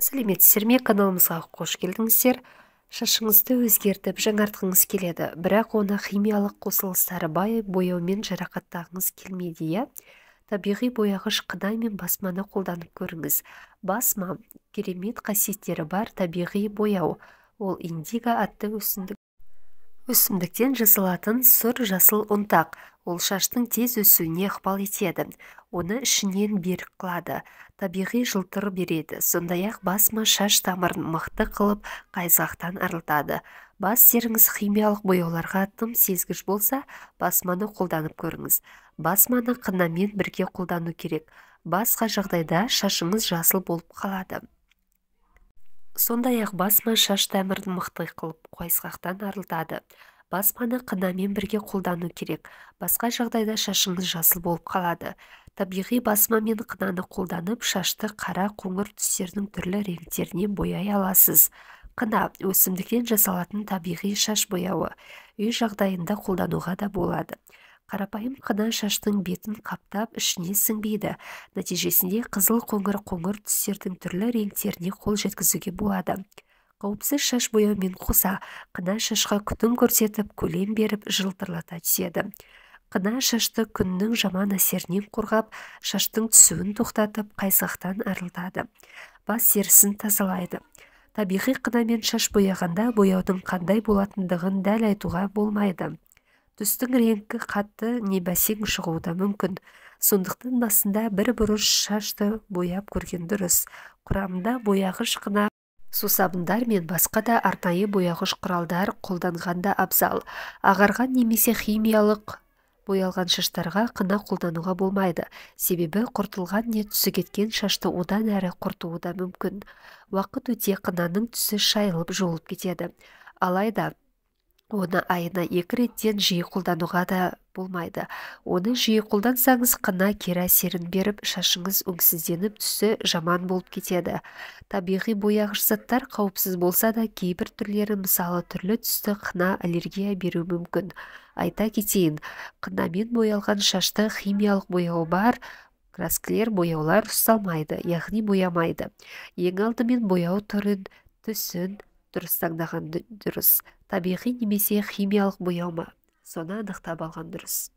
Сәлеметсіздер ме? Каналымызға қош келдіңіздер. Шашыңызды өзгертіп жаңартқыңыз келеді, бірақ оны химиялық қосылыстары бай бояумен жарақаттағыңыз келмейді, иә? Табиғи бояғыш қына мен басманы қолданып көріңіз. Басма керемет қасиеттері бар табиғи бояу. Ол индиго атты өсімдіктен жасалатын сұр жасыл ұнтақ. Ол шаштың тез өсуіне ықпал етеді. Оны ішінен берік қылады, табиғи жылтыр береді. Сондай-ақ басма шаш тамырын мықты қылып, қайызғақтан арылтады. Бас теріңіз химиялық бояуларға тым сезгіш болса, басманы қолданып көріңіз. Басманы қынамен бірге қолдану керек. Басқа жағдайда шашыңыз жасыл болып қалады. Сондай-ақ басма шаш тамырын мықты қылып, қайызғақтан арылтады. Басманы қынамен бірге қолдану керек. Басқа жағдайда шашыңыз жасыл болып қалады. Табиғи басма мен қынаны қолданып, шашты қара, қоңыр түстердің түрлі реңктеріне бояй аласыз. Қына өсімдіктен жасалатын табиғи шаш бояуы. Үй жағдайында қолдануға да болады. Қарапайым қына шаштың бетін қаптап, ішіне сіңбейді. Нәтижесінде қызыл, қоңыр түстердің түрлі реңктеріне қол жеткізуге болады. Қауіпсіз шаш бояумен қоса, қына шашқа күтім көрсетіп, көлем беріп, жылтырлата түседі. Қына шашты күннің жаман әсерінен қорғап, шаштың түсуін тоқтатып, қайызғақтан арылтады. Бас терісін тазалайды. Табиғи қынамен шаш бояғанда бояудың қандай болатындығын дәл айтуға болмайды. Түстің реңкі қатты не бәсең шығуы да мүмкін. Сондықтан басында бір бұрыш шашты бояп көрген дұрыс. Құрамында бояғыш қына, сусабындар мен басқа да арнайы бояғыш құралдар қолданғанда абзал. Ағарған немесе химиялық боялған шаштарға қына қолдануға болмайды. Себебі құртылған не түсі кеткен шашты одан әрі құртуы да мүмкін. Уақыт өте қынаның түсі шайылып жуылып кетеді. Алайда оны айына 2 реттен жиі қолдануға да болмайды. Оны жиі қолдансаңыз, қына кері әсерін беріп, шашыңыз өңсізденіп, түсі жаман болып кетеді. Табиғи бояғыш заттар қауіпсіз болса да, кейбір түрлері, мысалы түрлі түсті қына аллергия беруі мүмкін. Айта кетейін, қынамен боялған шашты химиялық бояуы бар краскілер бояулар ұсталмайды, яғни боямайды. Ең алдымен бояу түрін, түсін дұрыс таңдаған дұрыс. Табиғи немесе химиялық бояу ма? Соны анықтап алған дұрыс.